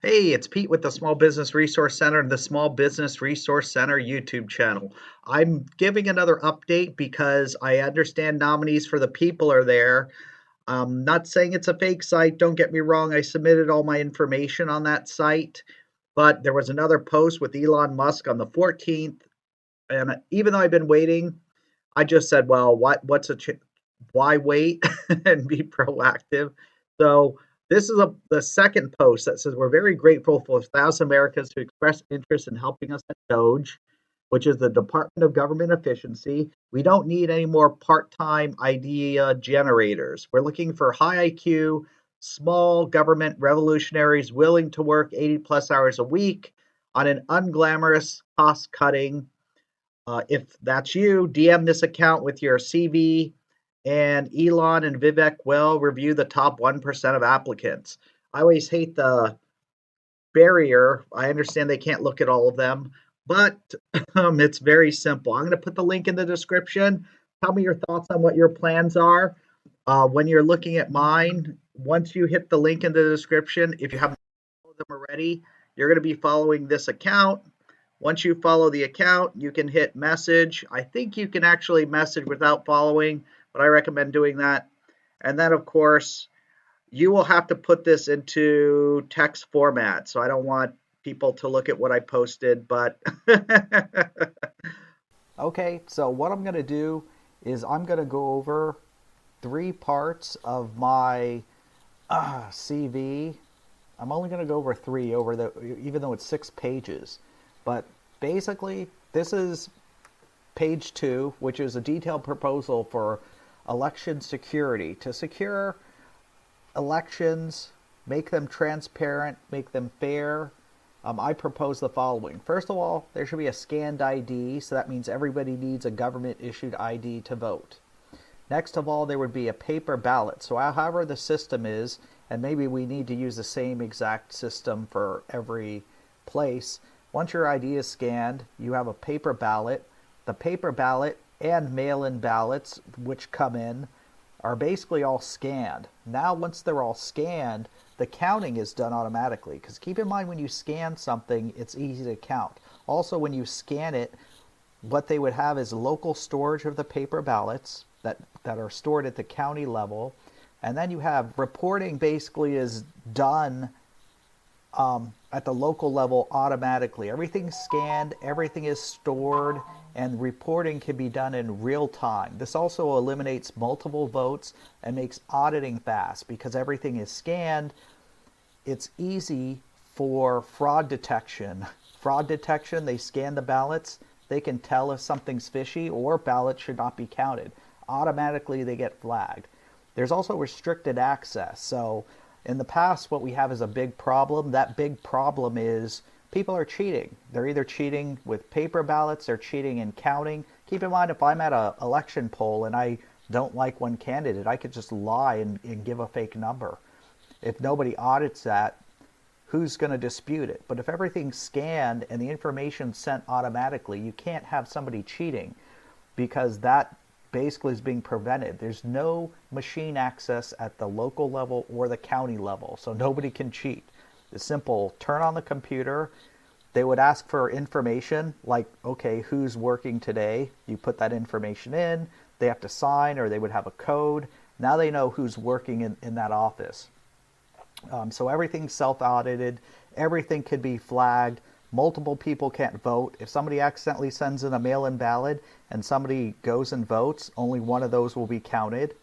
Hey, it's Pete with the Small Business Resource Center and the Small Business Resource Center YouTube channel. I'm giving another update because I understand nominees for the people are there. I'm not saying it's a fake site, don't get me wrong. I submitted all my information on that site, but there was another post with Elon Musk on the 14th. And even though I've been waiting, I just said, well, why wait and be proactive? So this is the second post that says we're very grateful for 1,000 Americans who expressed interest in helping us at DOGE, which is the Department of Government Efficiency. We don't need any more part-time idea generators. We're looking for high IQ, small government revolutionaries willing to work 80 plus hours a week on an unglamorous, cost-cutting. If that's you, DM this account with your CV, and Elon and Vivek will review the top 1% of applicants. I always hate the barrier. I understand they can't look at all of them, but it's very simple. I'm going to put the link in the description. Tell me your thoughts on what your plans are. When you're looking at mine, once you hit the link in the description, if you haven't followed them already, you're going to be following this account. Once you follow the account, you can hit message. I think you can actually message without following, but I recommend doing that. And then, of course, you will have to put this into text format. So I don't want people to look at what I posted, but Okay, so what I'm going to do is I'm going to go over three parts of my CV. I'm only going to go over three even though it's 6 pages. But basically, this is page two, which is a detailed proposal for election security to secure elections, make them transparent, make them fair. I propose the following. First of all, there should be a scanned ID, so that means everybody needs a government issued ID to vote. Next of all, there would be a paper ballot. So, however the system is, and maybe we need to use the same exact system for every place. Once your ID is scanned, you have a paper ballot. The paper ballot and mail in ballots, which come in, are basically all scanned. Now, once they're all scanned, the counting is done automatically. Because keep in mind, when you scan something, it's easy to count. Also, when you scan it, what they would have is local storage of the paper ballots that are stored at the county level. And then you have reporting basically is done at the local level automatically. Everything's scanned, everything is stored, and reporting can be done in real time. This also eliminates multiple votes and makes auditing fast because everything is scanned. It's easy for fraud detection. Fraud detection, they scan the ballots, they can tell if something's fishy or ballots should not be counted. Automatically, they get flagged. There's also restricted access. So in the past, what we have is a big problem. That big problem is people are cheating. They're either cheating with paper ballots or cheating in counting. Keep in mind, if I'm at an election poll and I don't like one candidate, I could just lie and give a fake number. If nobody audits that, who's going to dispute it? But if everything's scanned and the information's sent automatically, you can't have somebody cheating because that basically is being prevented. There's no machine access at the local level or the county level, so nobody can cheat. It's simple. Turn on the computer. They would ask for information like, okay, who's working today? You put that information in. They have to sign or they would have a code. Now they know who's working in that office. So everything's self-audited. Everything could be flagged. Multiple people can't vote. If somebody accidentally sends in a mail-in ballot and somebody goes and votes, only one of those will be counted.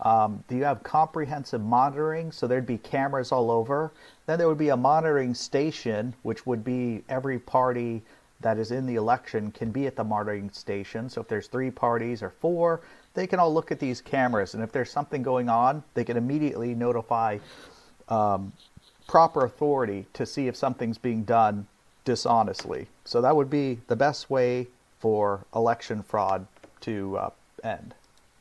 You have comprehensive monitoring, so there'd be cameras all over. Then there would be a monitoring station, which would be every party that is in the election can be at the monitoring station. So if there's 3 parties or 4, they can all look at these cameras. And if there's something going on, they can immediately notify proper authority to see if something's being done dishonestly. So that would be the best way for election fraud to end.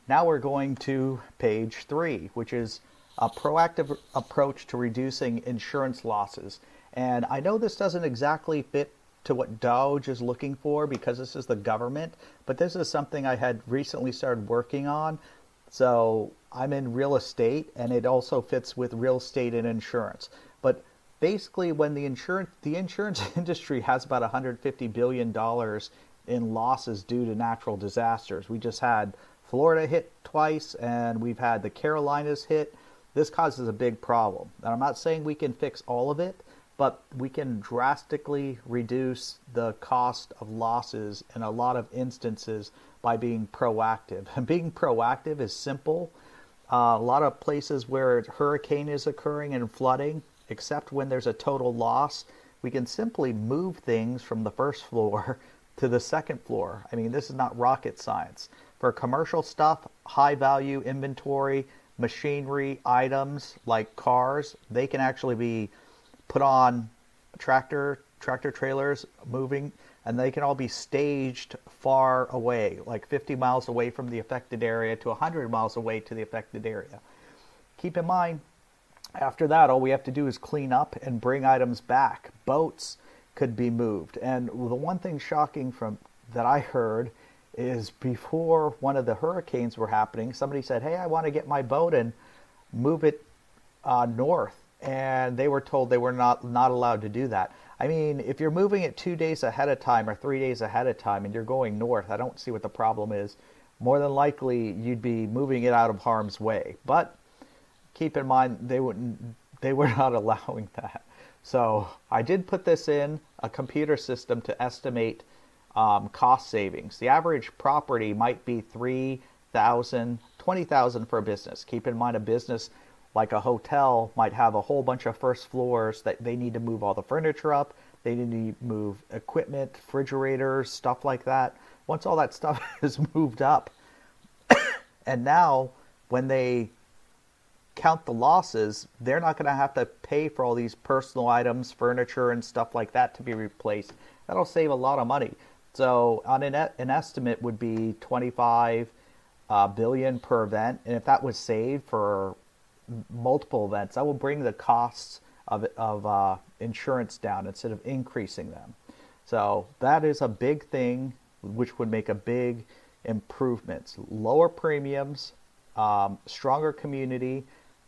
Now we're going to page 3, which is a proactive approach to reducing insurance losses. And I know this doesn't exactly fit to what DOGE is looking for because this is the government, but this is something I had recently started working on. So I'm in real estate and it also fits with real estate and insurance. But basically when the insurance industry has about $150 billion in losses due to natural disasters. We just had Florida hit twice, and we've had the Carolinas hit. This causes a big problem. And I'm not saying we can fix all of it, but we can drastically reduce the cost of losses in a lot of instances by being proactive. And being proactive is simple. A lot of places where a hurricane is occurring and flooding, except when there's a total loss, we can simply move things from the first floor to the second floor. I mean, this is not rocket science. For commercial stuff, high value inventory, machinery, items like cars, they can actually be put on tractor trailers moving, and they can all be staged far away, like 50 miles away from the affected area to 100 miles away to the affected area. Keep in mind, after that, all we have to do is clean up and bring items back. Boats could be moved. And the one thing shocking from that I heard is before one of the hurricanes were happening, somebody said, "Hey, I want to get my boat and move it north," and they were told they were not allowed to do that. I mean, if you're moving it 2 days ahead of time or 3 days ahead of time and you're going north, I don't see what the problem is. More than likely, you'd be moving it out of harm's way. But keep in mind, they were not allowing that. So I did put this in a computer system to estimate cost savings. The average property might be 3,000, 20,000 for a business. Keep in mind, a business like a hotel might have a whole bunch of first floors that they need to move all the furniture up. They need to move equipment, refrigerators, stuff like that. Once all that stuff is moved up, and now when they count the losses, they're not going to have to pay for all these personal items, furniture, and stuff like that to be replaced. That'll save a lot of money. So on an estimate would be 25 billion per event, and if that was saved for multiple events, that will bring the costs of insurance down instead of increasing them. So that is a big thing, which would make a big improvements. Lower premiums, stronger community,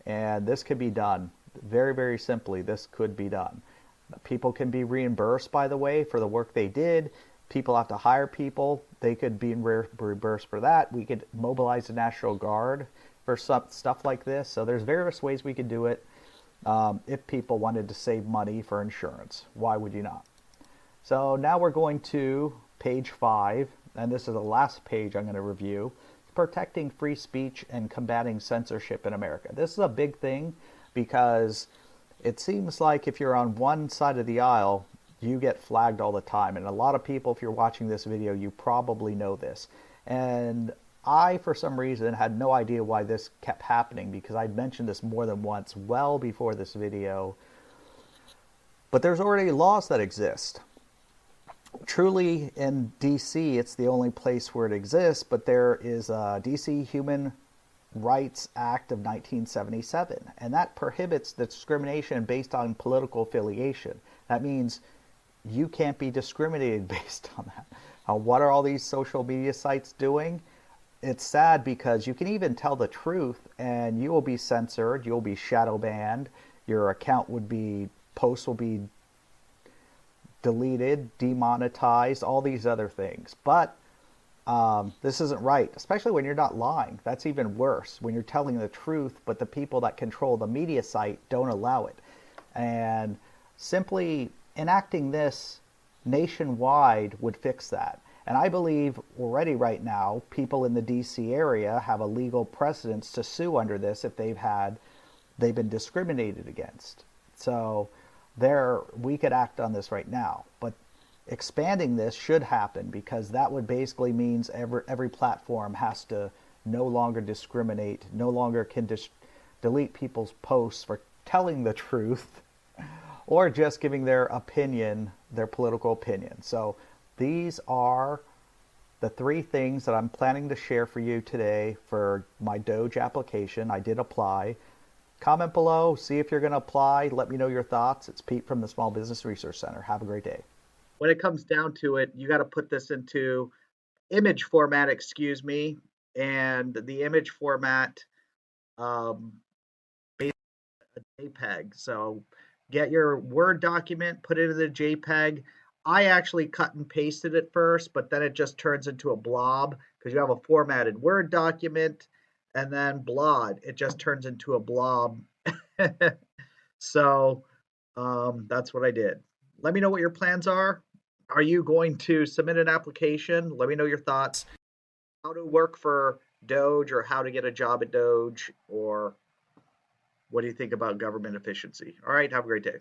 and this could be done very, very simply. This could be done. People can be reimbursed, by the way, for the work they did. People have to hire people. They could be reimbursed for that. We could mobilize the National Guard for some stuff like this. So there's various ways we could do it if people wanted to save money for insurance. Why would you not? So now we're going to page 5, and this is the last page I'm going to review. Protecting free speech and combating censorship in America. This is a big thing because it seems like if you're on one side of the aisle, you get flagged all the time. And a lot of people, if you're watching this video, you probably know this. And I, for some reason, had no idea why this kept happening because I'd mentioned this more than once well before this video. But there's already laws that exist. Truly, in DC, it's the only place where it exists, but there is a DC Human Rights Act of 1977, and that prohibits discrimination based on political affiliation. That means you can't be discriminated based on that. What are all these social media sites doing? It's sad because you can even tell the truth and you will be censored, you'll be shadow banned, your account would be, posts will be deleted, demonetized, all these other things. But this isn't right, especially when you're not lying. That's even worse, when you're telling the truth, but the people that control the media site don't allow it. And simply enacting this nationwide would fix that. And I believe already right now, people in the DC area have a legal precedence to sue under this if they've been discriminated against. So we could act on this right now. But expanding this should happen because that would basically means every platform has to no longer discriminate, no longer can delete people's posts for telling the truth or just giving their opinion, their political opinion. So these are the 3 things that I'm planning to share for you today for my DOGE application. I did apply. Comment below, see if you're going to apply. Let me know your thoughts. It's Pete from the Small Business Resource Center. Have a great day. When it comes down to it, you got to put this into image format, and the image format, um, JPEG. So get your Word document, put it in the JPEG. I actually cut and pasted it first, but then it just turns into a blob because you have a formatted Word document and then blob. It just turns into a blob. So that's what I did. Let me know what your plans are. Are you going to submit an application? Let me know your thoughts. How to work for DOGE or how to get a job at DOGE or what do you think about government efficiency? All right, have a great day.